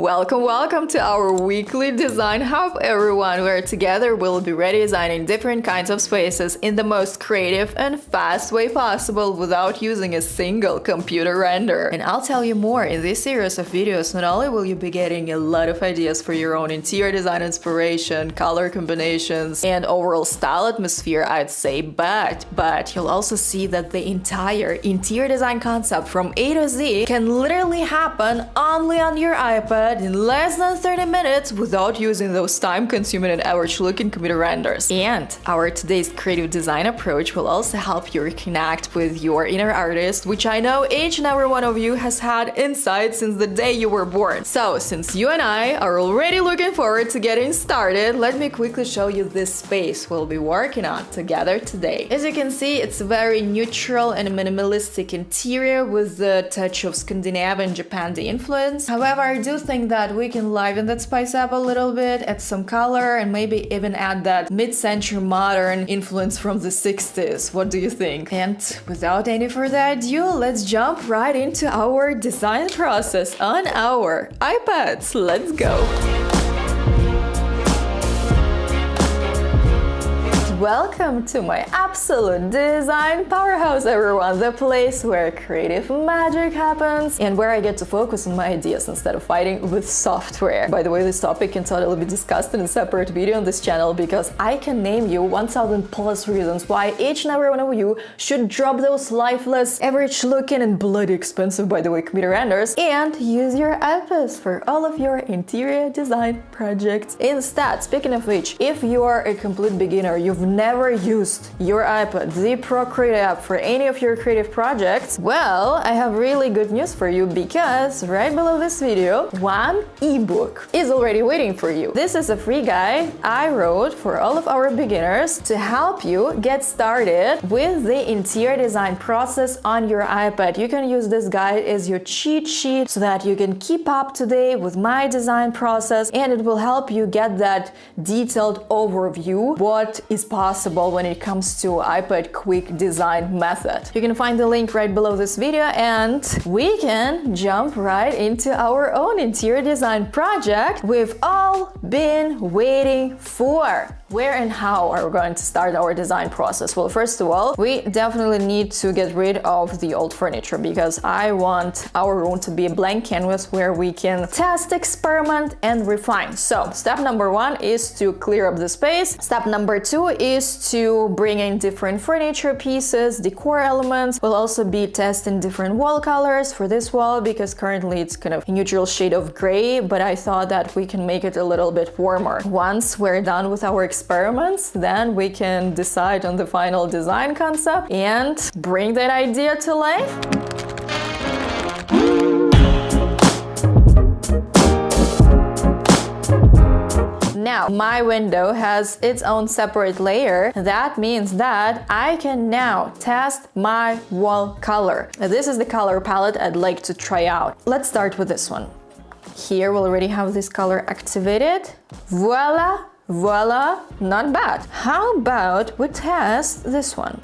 Welcome to our weekly design hub, everyone, where together we'll be redesigning different kinds of spaces in the most creative and fast way possible without using a single computer render. And I'll tell you more in this series of videos. Not only will you be getting a lot of ideas for your own interior design inspiration, color combinations, and overall style atmosphere, I'd say, but you'll also see that the entire interior design concept from A to Z can literally happen only on your iPad in less than 30 minutes without using those time-consuming and average-looking computer renders. And our today's creative design approach will also help you reconnect with your inner artist, which I know each and every one of you has had inside since the day you were born. So, since you and I are already looking forward to getting started, let me quickly show you this space we'll be working on together today. As you can see, it's a very neutral and minimalistic interior with a touch of Scandinavian Japan influence. However, I do think that we can liven that spice up a little bit, add some color, and maybe even add that mid-century modern influence from the 60s. What do you think? And without any further ado, let's jump right into our design process on our iPads. Let's go! Welcome to my absolute design powerhouse, everyone, the place where creative magic happens and where I get to focus on my ideas instead of fighting with software. By the way, this topic can totally be discussed in a separate video on this channel because I can name you 1000 plus reasons why each and every one of you should drop those lifeless, average looking and bloody expensive, by the way, computer renders and use your iPads for all of your interior design projects. Instead, speaking of which, if you are a complete beginner, you've never used your iPad, the Procreate app, for any of your creative projects, well, I have really good news for you because right below this video, one ebook is already waiting for you. This is a free guide I wrote for all of our beginners to help you get started with the interior design process on your iPad. You can use this guide as your cheat sheet so that you can keep up to date with my design process, and it will help you get that detailed overview what is possible when it comes to iPad quick design method. You can find the link right below this video and we can jump right into our own interior design project we've all been waiting for. Where and how are we going to start our design process? Well, first of all, we definitely need to get rid of the old furniture because I want our room to be a blank canvas where we can test, experiment, and refine. So, step number one is to clear up the space. Step number two is to bring in different furniture pieces, decor elements. We'll also be testing different wall colors for this wall because currently it's kind of a neutral shade of gray, but I thought that we can make it a little bit warmer. Once we're done with our experiments, then we can decide on the final design concept and bring that idea to life. Now, my window has its own separate layer. That means that I can now test my wall color. Now, this is the color palette I'd like to try out. Let's start with this one. Here we already have this color activated. Voila! Voila, not bad. How about we test this one?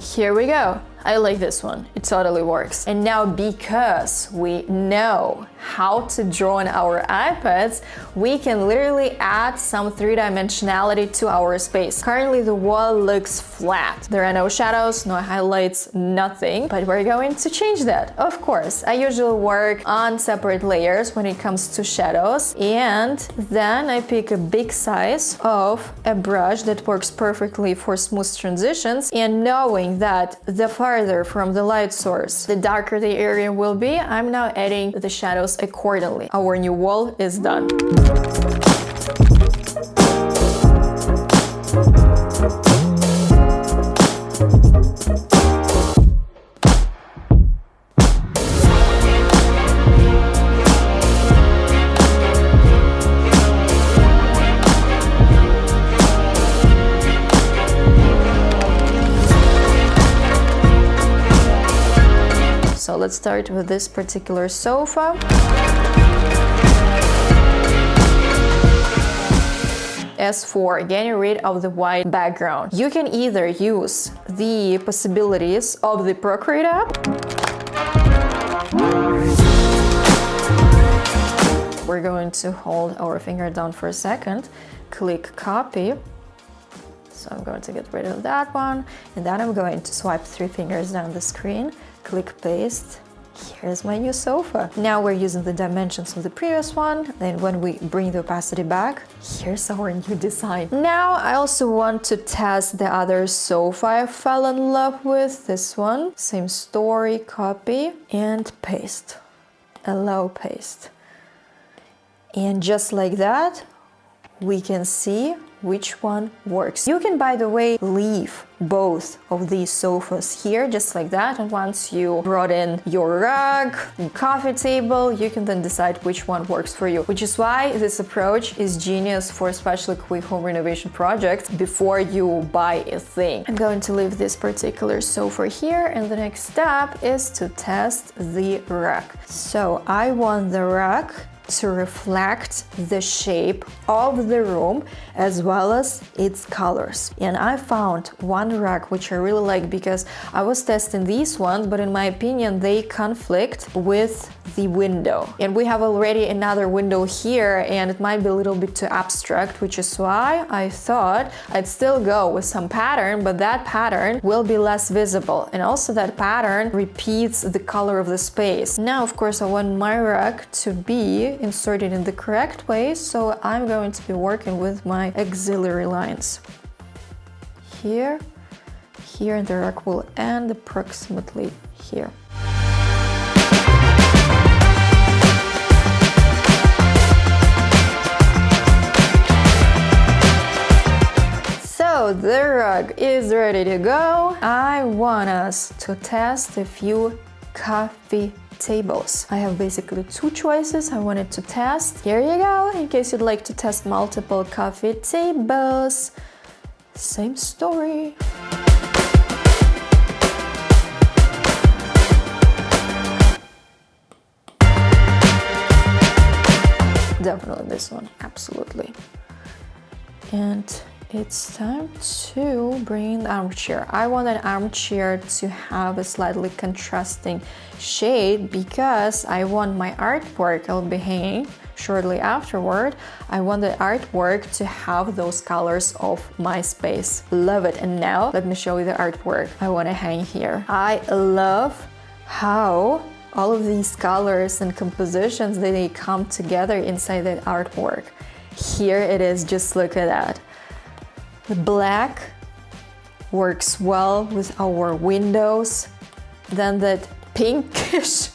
Here we go. I like this one. It totally works. And now, because we know how to draw on our iPads, we can literally add some three-dimensionality to our space. Currently, the wall looks flat. There are no shadows, no highlights, nothing. But we're going to change that. Of course, I usually work on separate layers when it comes to shadows. And then I pick a big size of a brush that works perfectly for smooth transitions. And knowing that the farther from the light source, the darker the area will be, I'm now adding the shadows accordingly. Our new wall is done. So let's start with this particular sofa. As for getting rid of the white background, you can either use the possibilities of the Procreate app, we're going to hold our finger down for a second, click copy. So I'm going to get rid of that one, and then I'm going to swipe 3 fingers down the screen, click paste. Here's my new sofa. Now we're using the dimensions of the previous one. Then when we bring the opacity back, here's our new design. Now I also want to test the other sofa I fell in love with. This one, same story, copy and paste. Allow paste. And just like that, we can see which one works. You can, by the way, leave both of these sofas here just like that, and once you brought in your rug, coffee table, you can then decide which one works for you, which is why this approach is genius for especially quick home renovation projects before you buy a thing. I'm going to leave this particular sofa here, and the next step is to test the rack. So I want the rack to reflect the shape of the room as well as its colors. And I found one rack which I really like because I was testing these ones, but in my opinion they conflict with the window. And we have already another window here, and it might be a little bit too abstract, which is why I thought I'd still go with some pattern, but that pattern will be less visible. And also that pattern repeats the color of the space. Now, of course, I want my rack to be inserted in the correct way, so I'm going to be working with my auxiliary lines. Here, and the rack will end approximately here. So the rug is ready to go. I want us to test a few coffee tables. I have basically 2 choices I wanted to test. Here you go, in case you'd like to test multiple coffee tables. Same story. Definitely this one, absolutely. And it's time to bring in the armchair. I want an armchair to have a slightly contrasting shade because I want my artwork I'll be hanging shortly afterward. I want the artwork to have those colors of my space. Love it. And now let me show you the artwork I want to hang here. I love how all of these colors and compositions, they come together inside that artwork. Here it is, just look at that. The black works well with our windows. Then that pinkish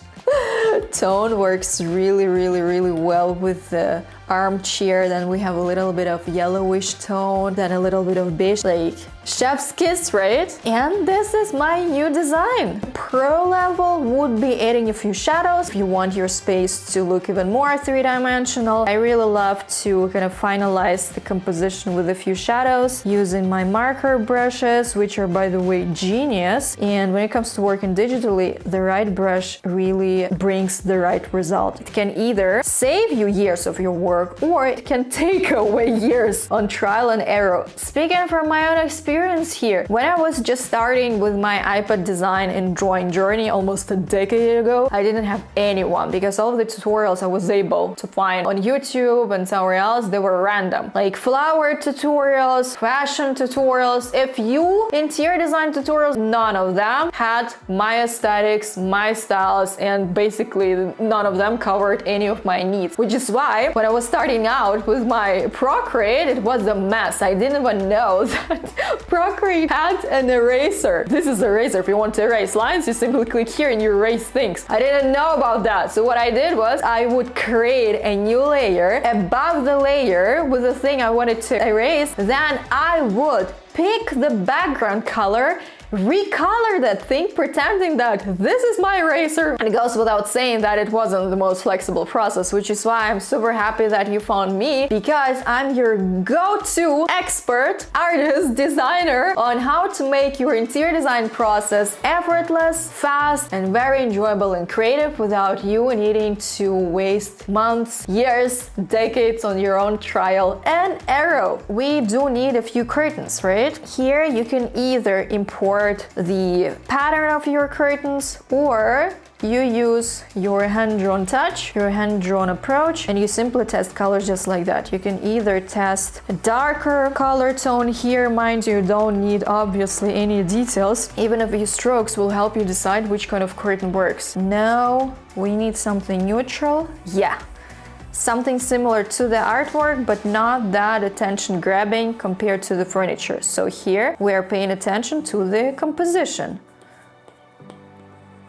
tone works really well with the armchair. Then we have a little bit of yellowish tone, then a little bit of beige, like chef's kiss, right? And this is my new design. Pro level would be adding a few shadows if you want your space to look even more 3-dimensional. I really love to kind of finalize the composition with a few shadows using my marker brushes, which are, by the way, genius. And when it comes to working digitally, the right brush really brings the right result. It can either save you years of your work, or it can take away years on trial and error. Speaking from my own experience here, when I was just starting with my iPad design and drawing journey almost a decade ago, I didn't have anyone because all of the tutorials I was able to find on YouTube and somewhere else, they were random. Like flower tutorials, fashion tutorials. If you interior design tutorials, none of them had my aesthetics, my styles, and basically none of them covered any of my needs. Which is why when I was starting out with my Procreate, it was a mess. I didn't even know that Procreate had an eraser. This is eraser. If you want to erase lines, you simply click here and you erase things. I didn't know about that. So what I did was I would create a new layer above the layer with the thing I wanted to erase. Then I would pick the background color, recolor that thing, pretending that this is my eraser. And it goes without saying that it wasn't the most flexible process, which is why I'm super happy that you found me, because I'm your go-to expert, artist, designer on how to make your interior design process effortless, fast, and very enjoyable and creative without you needing to waste months, years, decades on your own trial and error. We do need a few curtains, right? Here you can either import the pattern of your curtains, or you use your hand-drawn touch, your hand-drawn approach, and you simply test colors just like that. You can either test a darker color tone here. Mind you, don't need obviously any details. Even a few strokes will help you decide which kind of curtain works. Now we need something neutral. Yeah. Something similar to the artwork, but not that attention-grabbing compared to the furniture. So here we are paying attention to the composition.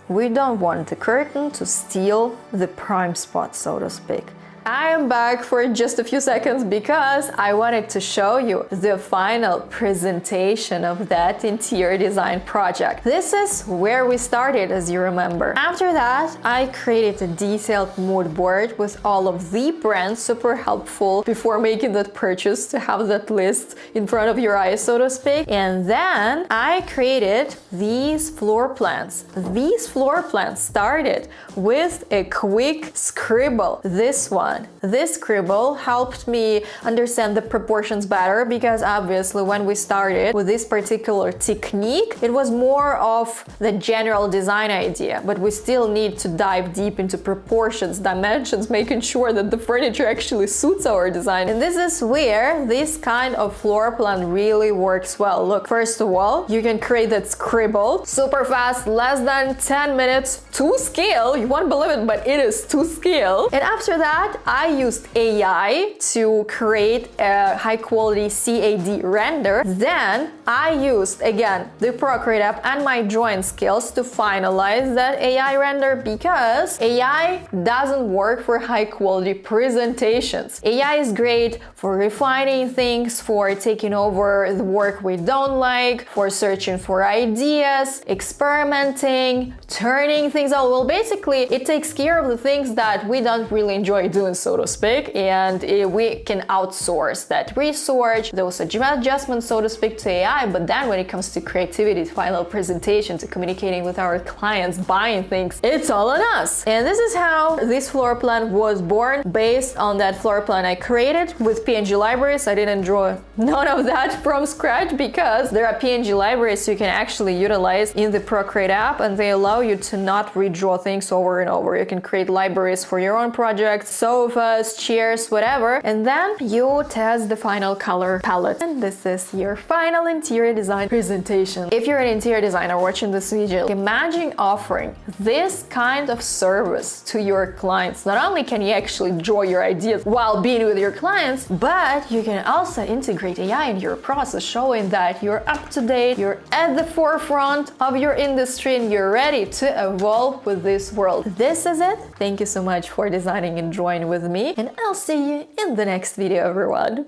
We don't want the curtain to steal the prime spot, so to speak. I am back for just a few seconds because I wanted to show you the final presentation of that interior design project. This is where we started, as you remember. After that, I created a detailed mood board with all of the brands, super helpful before making that purchase to have that list in front of your eyes, so to speak. And then I created these floor plans. These floor plans started with a quick scribble. This one. This scribble helped me understand the proportions better because obviously when we started with this particular technique, it was more of the general design idea, but we still need to dive deep into proportions, dimensions, making sure that the furniture actually suits our design. And this is where this kind of floor plan really works well. Look, first of all, you can create that scribble super fast, less than 10 minutes to scale. You won't believe it, but it is to scale. And after that, I used AI to create a high quality CAD render. Then I used again the Procreate app and my drawing skills to finalize that AI render because AI doesn't work for high quality presentations. AI is great for refining things, for taking over the work we don't like, for searching for ideas, experimenting, turning things out. Well, basically, it takes care of the things that we don't really enjoy doing, so to speak, and we can outsource that research, those adjustments, so to speak, to AI. But then when it comes to creativity, to final presentation, to communicating with our clients, buying things, it's all on us. And this is how this floor plan was born, based on that floor plan I created with PNG libraries. I didn't draw none of that from scratch because there are PNG libraries you can actually utilize in the Procreate app, and they allow you to not redraw things over and over. You can create libraries for your own projects, sofas, chairs, whatever, and then you test the final color palette. And this is your final interior design presentation. If you're an interior designer watching this video, imagine offering this kind of service to your clients. Not only can you actually draw your ideas while being with your clients, but you can also integrate AI in your process, showing that you're up to date, you're at the forefront of your industry, and you're ready to evolve with this world. This is it. Thank you so much for designing and drawing with me, and I'll see you in the next video, everyone.